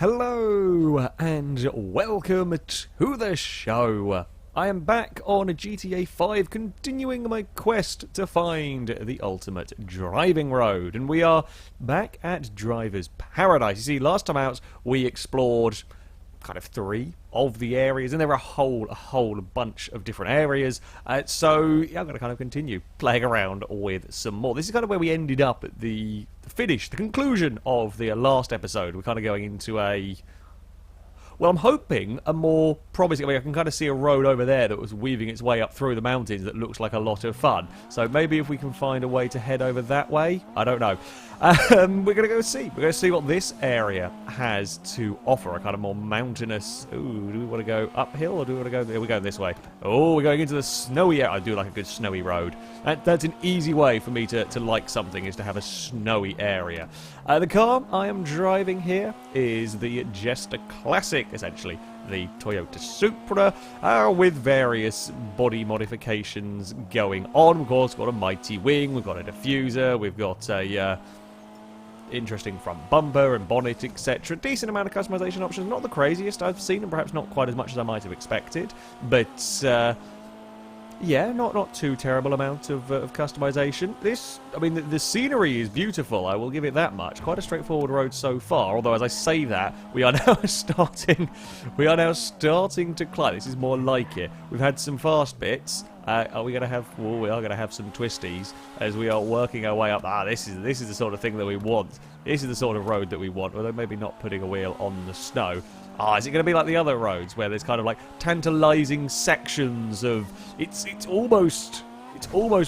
Hello and welcome to the show. I am back on GTA 5 continuing my quest to find the ultimate driving road, and we are back at Driver's Paradise. You see, last time out we explored kind of 3 of the areas, and there were a whole bunch of different areas, so yeah, I'm going to kind of continue playing around with some more. This is kind of where we ended up at the finish, the conclusion of the last episode. We're kind of going into a, well, I'm hoping a more promising. I mean, I can kind of see a road over there that was weaving its way up through the mountains that looks like a lot of fun. So maybe if we can find a way to head over that way, I don't know. We're going to go see. We're going to see what this area has to offer. A kind of more mountainous. Ooh, do we want to go uphill or do we want to go? Here we go this way. Oh, we're going into the snowy area. I do like a good snowy road. That's an easy way for me to like something, is to have a snowy area. The car I am driving here is the Jester Classic, essentially the Toyota Supra, with various body modifications going on. Of course, we've got a mighty wing, we've got a diffuser, we've got a interesting front bumper and bonnet, etc. Decent amount of customization options, not the craziest I've seen, and perhaps not quite as much as I might have expected, but yeah, not too terrible amount of customization. This, I mean, the scenery is beautiful, I will give it that much. Quite a straightforward road so far, although as I say that, we are now starting to climb. This is more like it. We've had some fast bits. Are we going to have? Well, we are going to have some twisties as we are working our way up. This is the sort of thing that we want. This is the sort of road that we want, although maybe not putting a wheel on the snow. Is it going to be like the other roads where there's kind of like tantalizing sections of? It's almost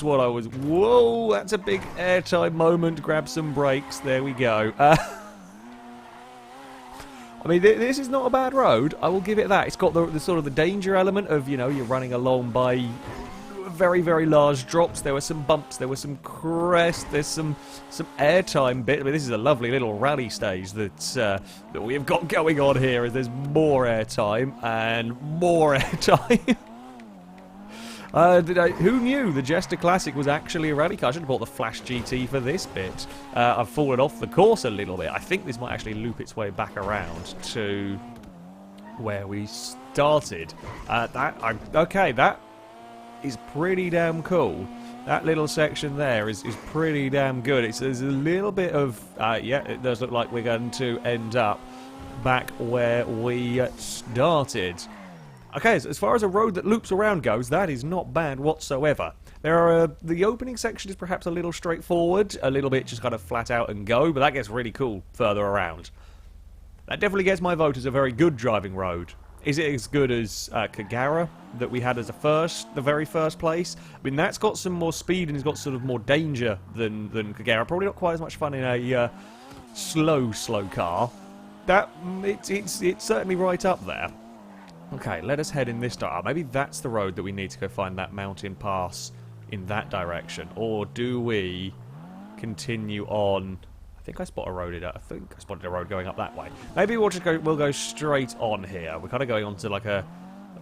what I was. Whoa, that's a big airtime moment. Grab some brakes. There we go. I mean, this is not a bad road. I will give it that. It's got the sort of the danger element of, you know, you're running along by very, very large drops. There were some bumps. There were some crests. There's some airtime bit. I mean, this is a lovely little rally stage that we have got going on here. As there's more airtime and more airtime. Who knew the Jester Classic was actually a rally car? I should have bought the Flash GT for this bit. I've fallen off the course a little bit. I think this might actually loop its way back around to where we started. Okay, that is pretty damn cool. That little section there is pretty damn good. There's a little bit of, yeah, it does look like we're going to end up back where we started. Okay, so as far as a road that loops around goes, that is not bad whatsoever. The opening section is perhaps a little straightforward, a little bit just kind of flat out and go, but that gets really cool further around. That definitely gets my vote as a very good driving road. Is it as good as Kagera that we had as the very first place? I mean, that's got some more speed and it's got sort of more danger than Kagera. Probably not quite as much fun in a slow car. It's certainly right up there. Okay, let us head in this direction. Maybe that's the road that we need to go find that mountain pass in that direction. Or do we continue on? I think I spotted a road going up that way. Maybe we'll go straight on here. We're kind of going on to like a...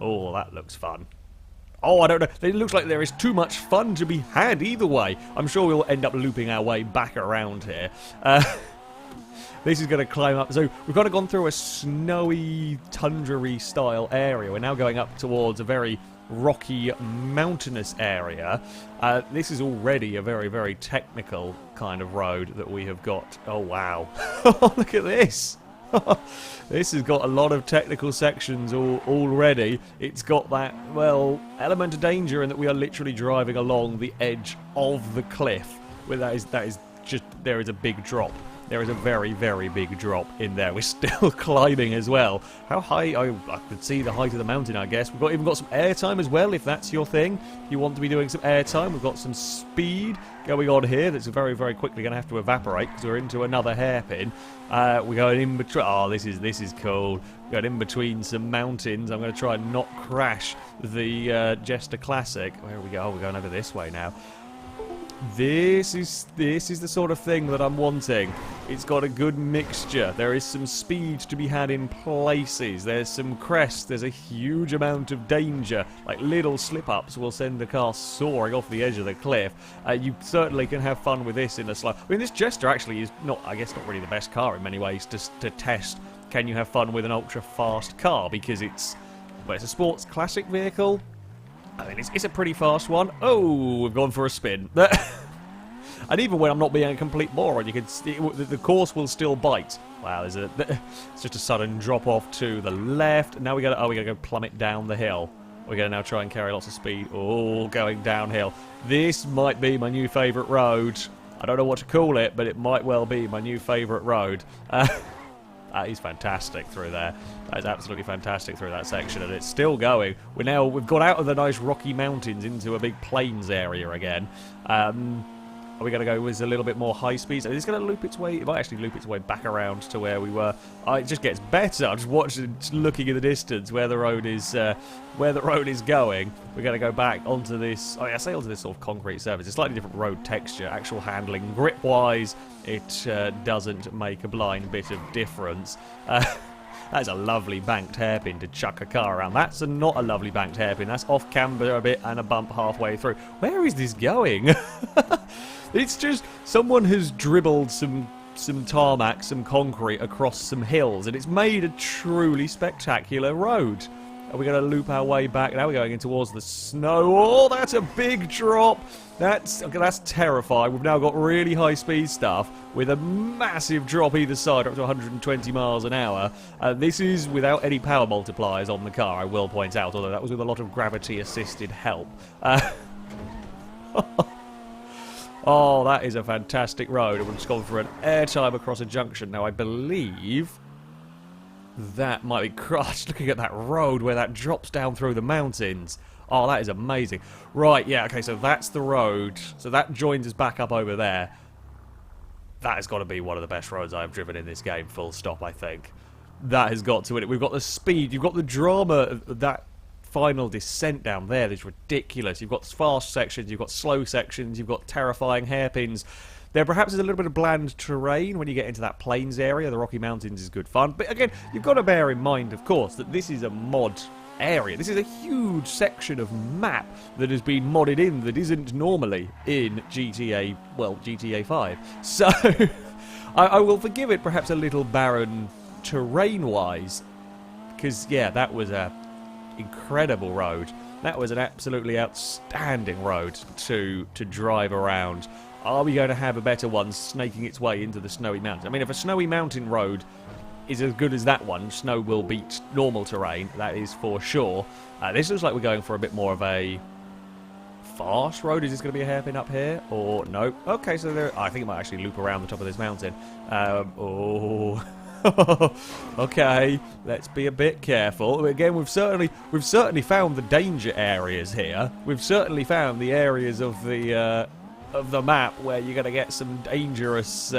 Oh, that looks fun. Oh, I don't know. It looks like there is too much fun to be had either way. I'm sure we'll end up looping our way back around here. This is going to climb up. So we've kind of gone through a snowy, tundra-y style area. We're now going up towards a very rocky, mountainous area. This is already a very, very technical kind of road that we have got. Oh, wow. Look at this. This has got a lot of technical sections already. It's got that, well, element of danger in that we are literally driving along the edge of the cliff. Where there is a big drop. There is a very, very big drop in there. We're still climbing as well. How high? I could see the height of the mountain, I guess. We've even got some airtime as well, if that's your thing. If you want to be doing some airtime, we've got some speed going on here that's very, very quickly going to have to evaporate because we're into another hairpin. We're going in between... Oh, this is cool. We're going in between some mountains. I'm going to try and not crash the Jester Classic. Where we go? Oh, we're going over this way now. This is the sort of thing that I'm wanting. It's got a good mixture. There is some speed to be had in places. There's some crests. There's a huge amount of danger. Like little slip-ups will send the car soaring off the edge of the cliff. You certainly can have fun with this in a slow... I mean, this Jester actually is not, I guess, not really the best car in many ways to test can you have fun with an ultra-fast car? Because it's a sports classic vehicle. I mean, it's a pretty fast one. Oh, we've gone for a spin. And even when I'm not being a complete moron, you can see the course will still bite. Wow, it's just a sudden drop off to the left. Now we gotta go plummet down the hill. We're gonna now try and carry lots of speed. Oh, going downhill. This might be my new favourite road. I don't know what to call it, but it might well be my new favourite road. That is fantastic through there. That is absolutely fantastic through that section, and it's still going. We've got out of the nice rocky mountains into a big plains area again. Are we going to go with a little bit more high speed? So it's going to loop its way. It might actually loop its way back around to where we were. It just gets better. I'm just watching, just looking in the distance where the road is going. We're going to go back onto this. I say onto this sort of concrete surface. It's slightly different road texture, actual handling, grip-wise. It doesn't make a blind bit of difference. That's a lovely banked hairpin to chuck a car around. That's not a lovely banked hairpin. That's off camber a bit and a bump halfway through. Where is this going? It's just someone has dribbled some tarmac, some concrete across some hills, and it's made a truly spectacular road. Are we going to loop our way back? Now we're going in towards the snow. Oh, that's a big drop. That's terrifying. We've now got really high-speed stuff with a massive drop either side, up to 120 miles an hour. This is without any power multipliers on the car, I will point out, although that was with a lot of gravity-assisted help. Oh, that is a fantastic road. We've just gone for an airtime across a junction. Now, I believe that might be crushed. Looking at that road where that drops down through the mountains. Oh, that is amazing. Right, yeah, okay, so that's the road. So that joins us back up over there. That has got to be one of the best roads I've driven in this game, full stop, I think. That has got to it. We've got the speed, you've got the drama of that final descent down there. That's ridiculous. You've got fast sections, you've got slow sections, you've got terrifying hairpins. There perhaps is a little bit of bland terrain when you get into that plains area. The Rocky Mountains is good fun. But again, you've got to bear in mind, of course, that this is a mod area. This is a huge section of map that has been modded in that isn't normally in GTA, well, GTA 5. So, I will forgive it perhaps a little barren terrain-wise. Because, yeah, that was a incredible road. That was an absolutely outstanding road to drive around. Are we going to have a better one snaking its way into the snowy mountain? I mean, if a snowy mountain road is as good as that one, snow will beat normal terrain, that is for sure. This looks like we're going for a bit more of a fast road. Is this going to be a hairpin up here? Or no? Okay, so there, I think it might actually loop around the top of this mountain. Oh... Okay, let's be a bit careful. Again, we've certainly found the danger areas here. We've certainly found the areas of the map where you're going to get some dangerous,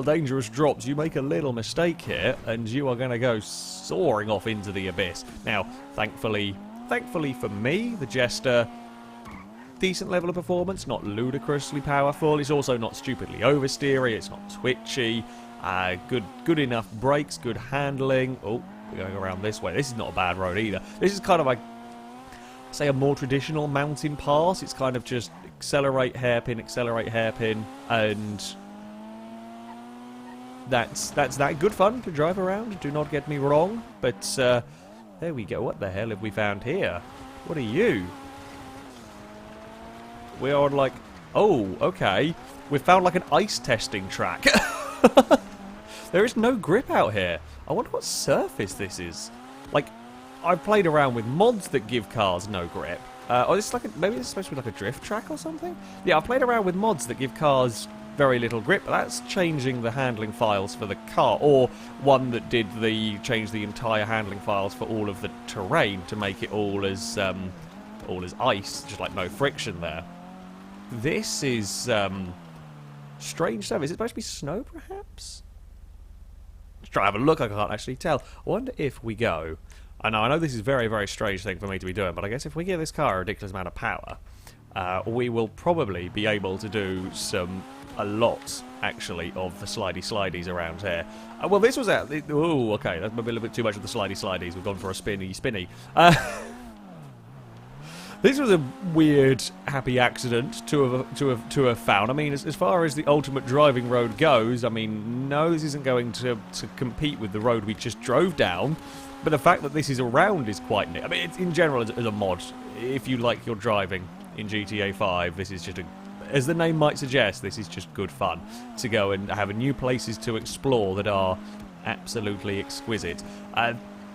dangerous drops. You make a little mistake here, and you are going to go soaring off into the abyss. Now, thankfully for me, the Jester, decent level of performance, not ludicrously powerful. It's also not stupidly oversteery. It's not twitchy. Good enough brakes, good handling. Oh, we're going around this way. This is not a bad road either. This is kind of like, say, a more traditional mountain pass. It's kind of just accelerate, hairpin, and that's that good fun to drive around. Do not get me wrong, but there we go. What the hell have we found here? What are you? We are like, oh, okay. We've found like an ice testing track. There is no grip out here. I wonder what surface this is. Like, I've played around with mods that give cars no grip. Or this is like maybe it's supposed to be like a drift track or something? Yeah, I've played around with mods that give cars very little grip, but that's changing the handling files for the car, or one that did change the entire handling files for all of the terrain to make it all as ice, just like no friction there. This is strange stuff. Is it supposed to be snow, perhaps? Let's try and have a look. I can't actually tell. I wonder if we go... I know this is a very, very strange thing for me to be doing, but I guess if we give this car a ridiculous amount of power, we will probably be able to do a lot, actually, of the slidey-slideys around here. Well, this was out... Oh, okay, that's maybe a little bit too much of the slidey-slideys. We've gone for a spinny-spinny. This was a weird, happy accident to have found. I mean, as far as the ultimate driving road goes, I mean, no, this isn't going to compete with the road we just drove down. But the fact that this is around is quite neat. I mean, in general, as a mod, if you like your driving in GTA 5, this is just as the name might suggest, this is just good fun to go and have new places to explore that are absolutely exquisite.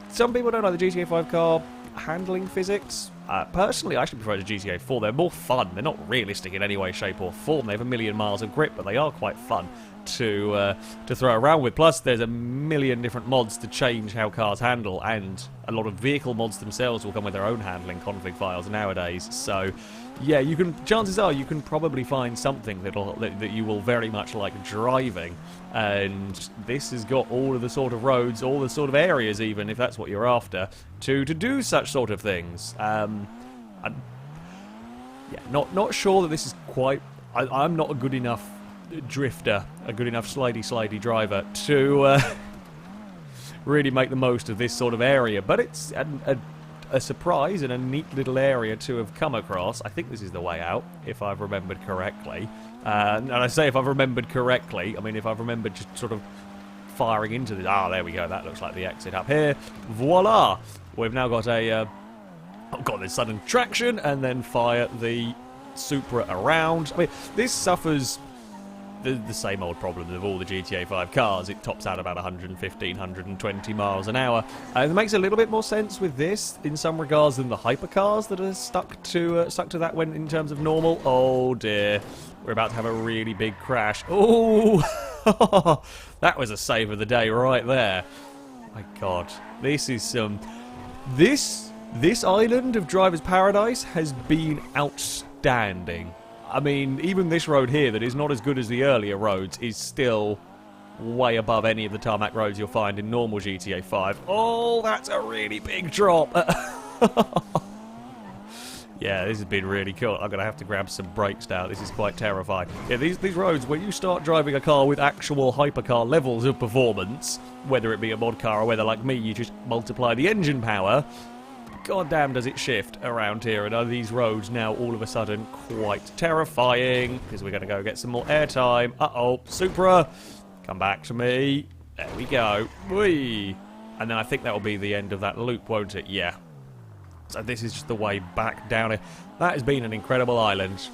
Some people don't like the GTA 5 car handling physics. Personally, I actually prefer the GTA 4. They're more fun. They're not realistic in any way, shape, or form. They have a million miles of grip, but they are quite fun to throw around with. Plus, there's a million different mods to change how cars handle, and a lot of vehicle mods themselves will come with their own handling config files nowadays. So, yeah, you can. Chances are you can probably find something that you will very much like driving. And this has got all of the sort of roads, all the sort of areas, even if that's what you're after, to do such sort of things. Yeah, not sure that this is quite. I'm not a good enough drifter, a good enough slidey driver to really make the most of this sort of area, but it's a surprise and a neat little area to have come across. I think this is the way out, if I've remembered correctly. And I say if I've remembered correctly, I mean if I've remembered just sort of firing into this. Ah, there we go. That looks like the exit up here. Voila! We've now got got this sudden traction, and then fire the Supra around. I mean, this suffers the same old problems of all the GTA 5 cars. It tops out about 115, 120 miles an hour. It makes a little bit more sense with this in some regards than the hypercars that are stuck to that when in terms of normal. Oh dear, we're about to have a really big crash. Oh, that was a save of the day right there. My God, this is some. This island of Driver's Paradise has been outstanding. I mean, even this road here that is not as good as the earlier roads is still way above any of the tarmac roads you'll find in normal GTA 5. Oh, that's a really big drop. Yeah, this has been really cool. I'm going to have to grab some brakes now. This is quite terrifying. Yeah, these roads, when you start driving a car with actual hypercar levels of performance, whether it be a mod car or whether, like me, you just multiply the engine power, goddamn does it shift around here. And are these roads now all of a sudden quite terrifying? Because we're going to go get some more airtime. Uh-oh, Supra, come back to me. There we go. Whee! And then I think that will be the end of that loop, won't it? Yeah. So this is just the way back down here. That has been an incredible island.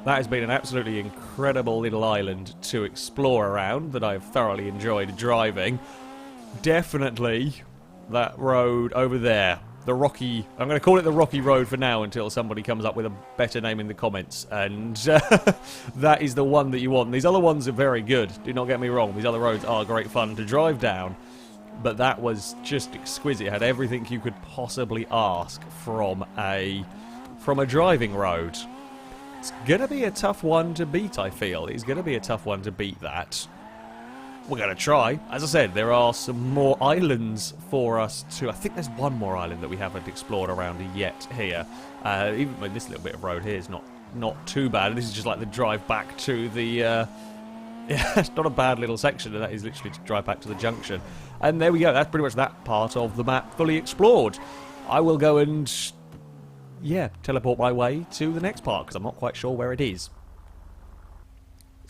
That has been an absolutely incredible little island to explore around that I've thoroughly enjoyed driving. Definitely that road over there. The Rocky... I'm going to call it the Rocky Road for now until somebody comes up with a better name in the comments. And that is the one that you want. These other ones are very good. Do not get me wrong. These other roads are great fun to drive down. But that was just exquisite. It had everything you could possibly ask from a driving road. It's going to be a tough one to beat, I feel. It's going to be a tough one to beat that. We're going to try. As I said, there are some more islands for us to... I think there's one more island that we haven't explored around yet here. Even this little bit of road here is not too bad. This is just like the drive back to the... yeah, it's not a bad little section, and that is literally to drive back to the junction. And there we go. That's pretty much that part of the map fully explored. I will go and... yeah, teleport my way to the next part, because I'm not quite sure where it is.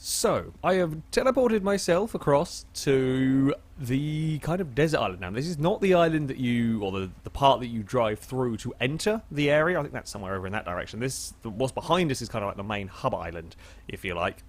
So, I have teleported myself across to the kind of desert island. Now, this is not the island that you, or the part that you drive through to enter the area. I think that's somewhere over in that direction. What's behind us is kind of like the main hub island, if you like.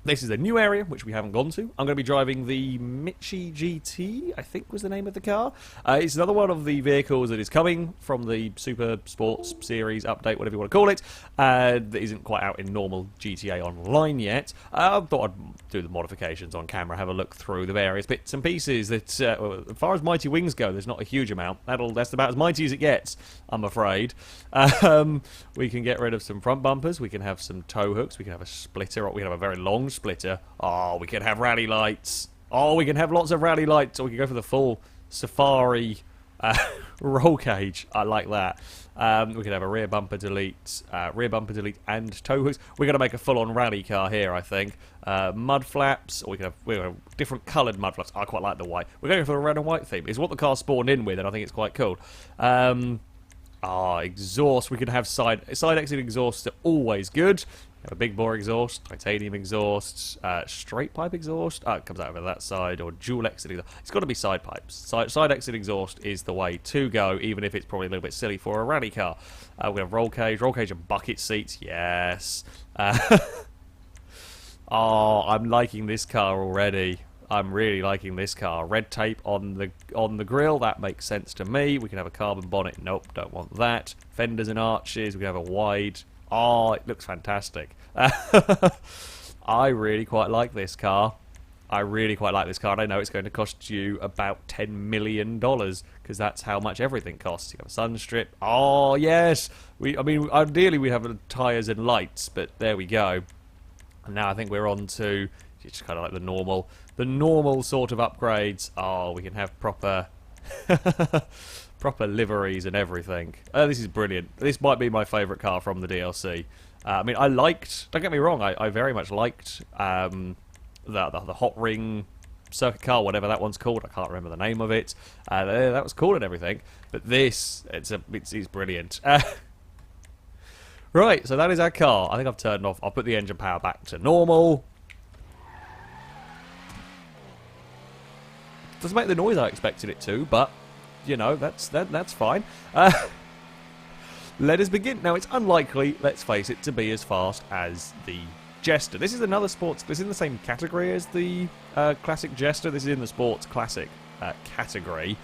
This is a new area, which we haven't gone to. I'm going to be driving the Michelli GT, I think was the name of the car. It's another one of the vehicles that is coming from the Super Sports Series update, whatever you want to call it, that isn't quite out in normal GTA Online yet. I thought I'd do the modifications on camera, have a look through the various bits and pieces. That, as far as Mighty Wings go, there's not a huge amount. That's about as mighty as it gets, I'm afraid. We can get rid of some front bumpers, we can have some tow hooks, we can have a splitter, or we can have a very long splitter. Oh, we can have rally lights. Oh, we can have lots of rally lights. Or we can go for the full safari roll cage. I like that. We can have a rear bumper delete and tow hooks. We're going to make a full-on rally car here, I think. Mud flaps, or we can have different coloured mud flaps. I quite like the white. We're going for a red and white theme. It's what the car spawned in with, and I think it's quite cool. Ah, exhaust. We can have side exit exhausts are always good. Have a big bore exhaust, titanium exhaust, straight pipe exhaust. It comes out over that side, or dual exit exhaust. It's got to be side pipes. Side exit exhaust is the way to go, even if it's probably a little bit silly for a rally car. We have roll cage and bucket seats. Yes. Oh, I'm liking this car already. I'm really liking this car. Red tape on the grille, that makes sense to me. We can have a carbon bonnet. Nope, don't want that. Fenders and arches. We can have a wide. Oh, it looks fantastic. I really quite like this car. I really quite like this car, and I know it's going to cost you about $10 million, because that's how much everything costs. You have a sun strip. Oh, yes! I mean, ideally we have tyres and lights, but there we go. And now I think we're on to just kind of like the normal sort of upgrades. Oh, we can have proper proper liveries and everything. This is brilliant. This might be my favourite car from the DLC. I mean, don't get me wrong, I very much liked the hot ring circuit car, whatever that one's called. I can't remember the name of it. That was cool and everything. But this, it's brilliant. Right, so that is our car. I think I've turned off. I'll put the engine power back to normal. Doesn't make the noise I expected it to, but you know, that's fine. Let us begin. Now, it's unlikely, let's face it, to be as fast as the Jester. This is another sports. This is in the same category as the classic Jester. This is in the sports classic category.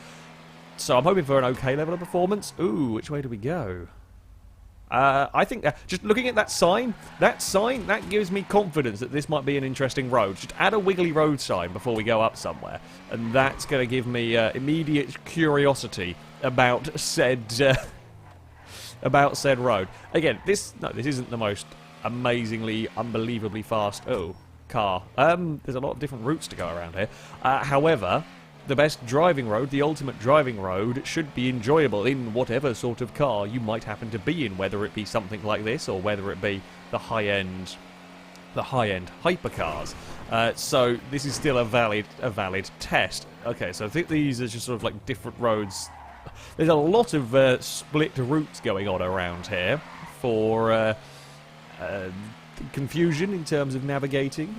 So I'm hoping for an okay level of performance. Ooh, which way do we go? I think just looking at that sign, that gives me confidence that this might be an interesting road. Just add a wiggly road sign before we go up somewhere, and that's going to give me immediate curiosity about said road. Again, this isn't the most amazingly, unbelievably fast car. There's a lot of different routes to go around here. However, the best driving road, the ultimate driving road, should be enjoyable in whatever sort of car you might happen to be in, whether it be something like this or whether it be the high-end hypercars. So this is still a valid test. Okay, so I think these are just sort of like different roads. There's a lot of split routes going on around here for confusion in terms of navigating,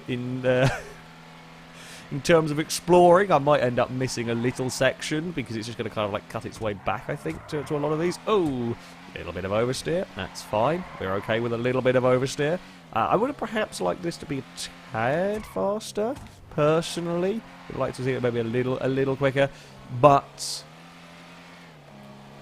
in terms of exploring. I might end up missing a little section because it's just going to kind of like cut its way back, I think, to a lot of these. Oh, a little bit of oversteer. That's fine. We're okay with a little bit of oversteer. I would have perhaps liked this to be a tad faster, personally. I'd like to see it maybe a little quicker, but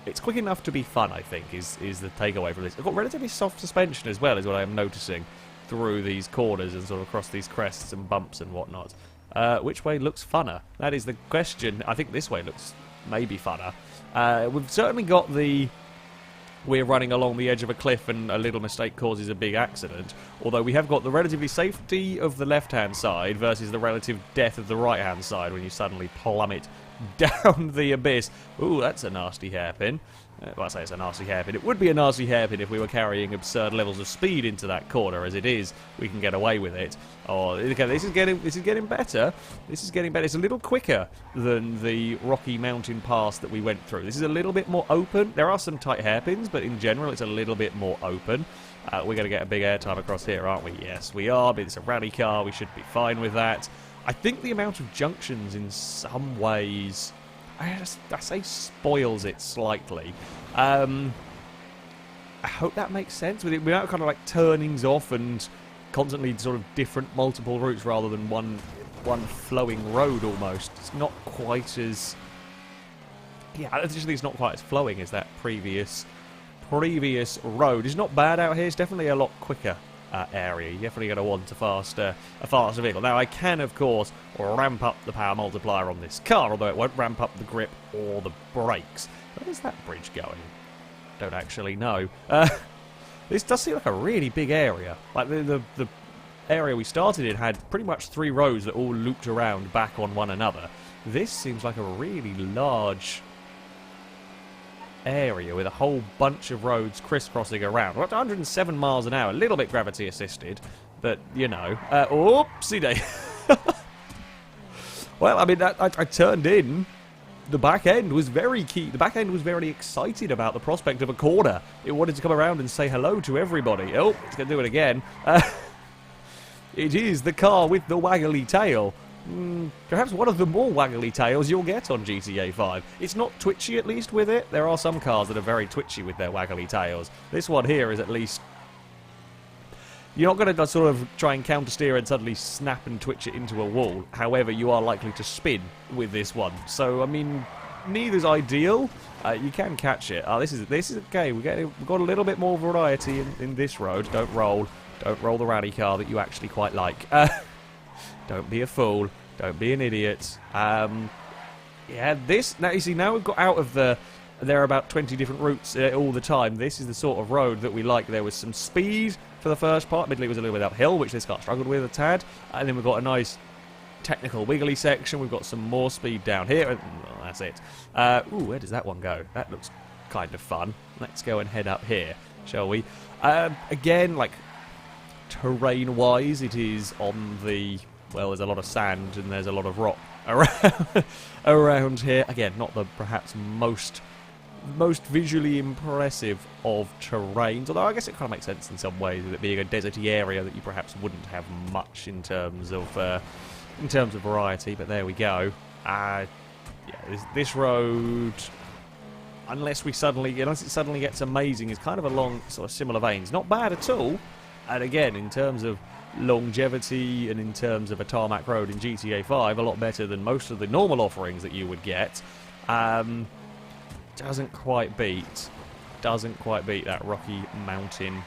it's quick enough to be fun, I think, is the takeaway from this. I've got relatively soft suspension as well, is what I'm noticing through these corners and sort of across these crests and bumps and whatnot. Which way looks funner? That is the question. I think this way looks maybe funner. We've certainly got we're running along the edge of a cliff and a little mistake causes a big accident. Although we have got the relatively safety of the left-hand side versus the relative death of the right-hand side when you suddenly plummet down the abyss. Ooh, that's a nasty hairpin. Well, I say it's a nasty hairpin. It would be a nasty hairpin if we were carrying absurd levels of speed into that corner. As it is, we can get away with it. Oh, okay, this is getting better. This is getting better. It's a little quicker than the Rocky Mountain Pass that we went through. This is a little bit more open. There are some tight hairpins, but in general, it's a little bit more open. We're going to get a big airtime across here, aren't we? Yes, we are. But it's a rally car. We should be fine with that. I think the amount of junctions in some ways, I say spoils it slightly. I hope that makes sense. Without kind of like turnings off and constantly sort of different multiple routes rather than one flowing road almost. It's not quite as... Yeah, I just think it's not quite as flowing as that previous road. It's not bad out here. It's definitely a lot quicker area. You're definitely going to want a faster vehicle. Now, I can, of course, ramp up the power multiplier on this car, although it won't ramp up the grip or the brakes. Where's that bridge going? Don't actually know. This does seem like a really big area. Like, the area we started in had pretty much 3 roads that all looped around back on one another. This seems like a really large area with a whole bunch of roads crisscrossing around. We're up to 107 miles an hour, a little bit gravity assisted, but you know. Oopsie day. Well, I mean, I turned in the back end was very key. The back end was very excited about the prospect of a corner. It wanted to come around and say hello to everybody. Oh, it's going to do it again. It is the car with the waggly tail. Perhaps one of the more waggly tails you'll get on GTA 5. It's not twitchy, at least, with it. There are some cars that are very twitchy with their waggly tails. This one here is at least... You're not going to sort of try and counter-steer and suddenly snap and twitch it into a wall. However, you are likely to spin with this one. So, I mean, neither's ideal. You can catch it. This is okay. We've got a little bit more variety in this road. Don't roll the rally car that you actually quite like. Don't be a fool. Don't be an idiot. Yeah, this... Now, you see, now we've got out of the... There are about 20 different routes all the time. This is the sort of road that we like. There was some speed for the first part. Admittedly, it was a little bit uphill, which this car struggled with a tad. And then we've got a nice technical wiggly section. We've got some more speed down here. And that's it. Ooh, where does that one go? That looks kind of fun. Let's go and head up here, shall we? Again, like, terrain-wise, it is on the... Well, there's a lot of sand and there's a lot of rock around here. Again, not the perhaps most visually impressive of terrains, although I guess it kind of makes sense in some ways, with it being a deserty area that you perhaps wouldn't have much in terms of variety. But there we go. Yeah, this road, unless it suddenly gets amazing, is kind of along sort of similar veins. Not bad at all. And again, in terms of longevity and in terms of a tarmac road in GTA 5, a lot better than most of the normal offerings that you would get. Doesn't quite beat that Rocky Mountain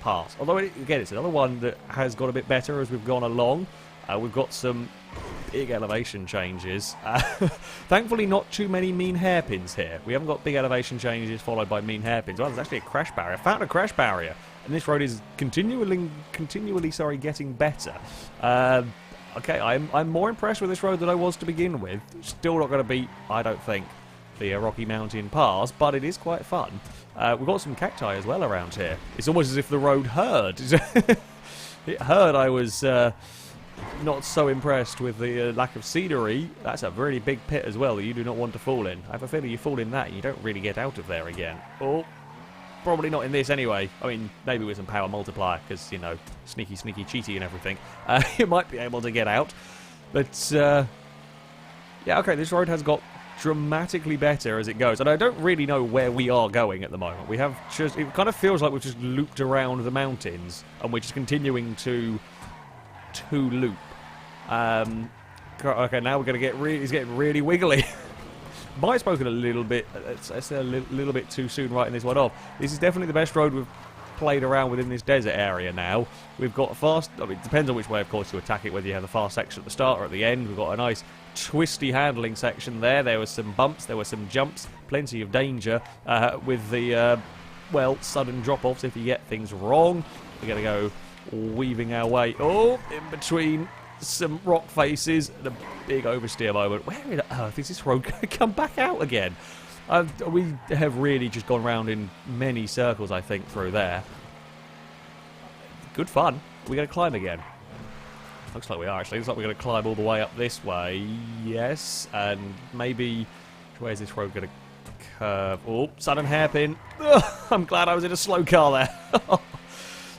Pass. Although, again, it's another one that has got a bit better as we've gone along. We've got some big elevation changes. Thankfully, not too many mean hairpins here. We haven't got big elevation changes followed by mean hairpins. Well, there's actually a crash barrier. I found a crash barrier. And this road is continually getting better. Okay, I'm more impressed with this road than I was to begin with. Still not going to beat, I don't think, the Rocky Mountain Pass, but it is quite fun. We've got some cacti as well around here. It's almost as if the road heard. It heard I was not so impressed with the lack of scenery. That's a really big pit as well that you do not want to fall in. I have a feeling you fall in that and you don't really get out of there again. Oh. Probably not in this anyway. I mean, maybe with some power multiplier, because, you know, sneaky, cheaty and everything. You might be able to get out. But, yeah, okay, this road has got dramatically better as it goes. And I don't really know where we are going at the moment. We have just... It kind of feels like we've just looped around the mountains, and we're just continuing to loop. Okay, now we're going to get really... It's getting really wiggly. Might have spoken a little bit, a little bit too soon writing this one off. This is definitely the best road we've played around within this desert area now. We've got fast, I mean, it depends on which way, of course, you attack it, whether you have the fast section at the start or at the end. We've got a nice twisty handling section there. There were some bumps, there were some jumps, plenty of danger with the, well, sudden drop-offs if you get things wrong. We're going to go weaving our way, in between some rock faces and a big oversteer moment. Where in earth is this road going to come back out again? We have really just gone round in many circles, I think, through there. Good fun. We're going to climb again. Looks like we are, actually. Looks like we're going to climb all the way up this way. Yes, and maybe... Where's this road going to curve? Oh, sudden hairpin. Ugh, I'm glad I was in a slow car there.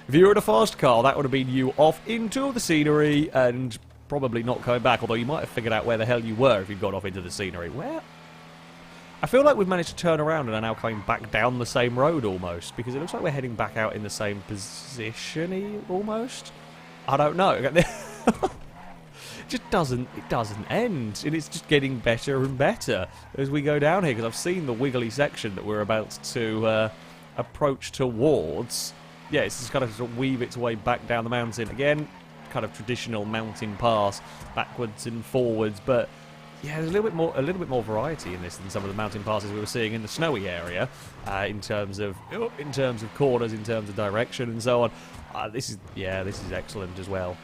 If you were in a fast car, that would have been you off into the scenery and probably not coming back, although you might have figured out where the hell you were if you'd got off into the scenery. Where? I feel like we've managed to turn around and are now coming back down the same road almost, because it looks like we're heading back out in the same position almost. I don't know. It just doesn't end, and it's just getting better and better as we go down here, because I've seen the wiggly section that we're about to approach towards. Yeah, it's just kind of sort of weave its way back down the mountain again, kind of traditional mountain pass, backwards and forwards. But yeah, there's a little bit more variety in this than some of the mountain passes we were seeing in the snowy area, in terms of corners, in terms of direction, and so on. This is excellent as well.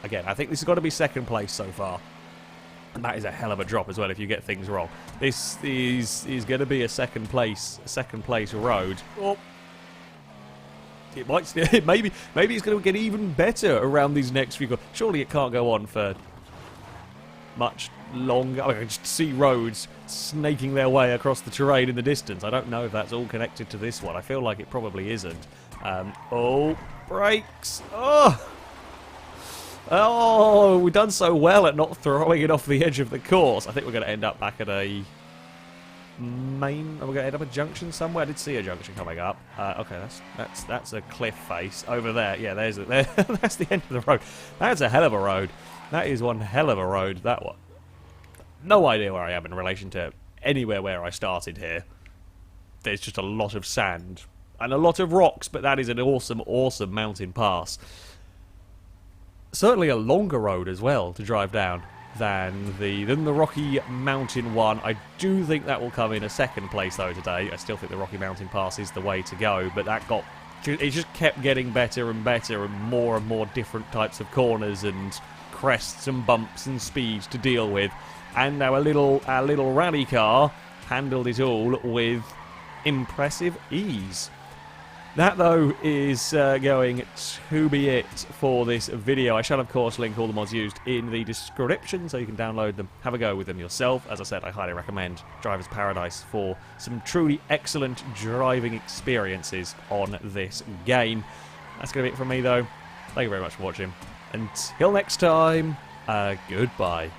Again, I think this has got to be second place so far, and that is a hell of a drop as well if you get things wrong. This is going to be a second place road. Oh. It might still, maybe it's going to get even better around these next few. Surely it can't go on for much long... I can just see roads snaking their way across the terrain in the distance. I don't know if that's all connected to this one. I feel like it probably isn't. Oh, brakes! Oh, we've done so well at not throwing it off the edge of the course. I think we're going to end up back at a we're going to end up a junction somewhere. I did see a junction coming up. Okay, that's a cliff face over there. Yeah, that's the end of the road. That's a hell of a road. That is one hell of a road. That one. No idea where I am in relation to anywhere where I started here. There's just a lot of sand and a lot of rocks, but that is an awesome, awesome mountain pass. Certainly a longer road as well to drive down than the Rocky Mountain one. I do think that will come in a second place though today. I still think the Rocky Mountain Pass is the way to go, but it just kept getting better and better and more different types of corners and crests and bumps and speeds to deal with. And our little rally car handled it all with impressive ease. That, though, is going to be it for this video. I shall, of course, link all the mods used in the description so you can download them, have a go with them yourself. As I said, I highly recommend Driver's Paradise for some truly excellent driving experiences on this game. That's going to be it from me, though. Thank you very much for watching. Until next time, goodbye.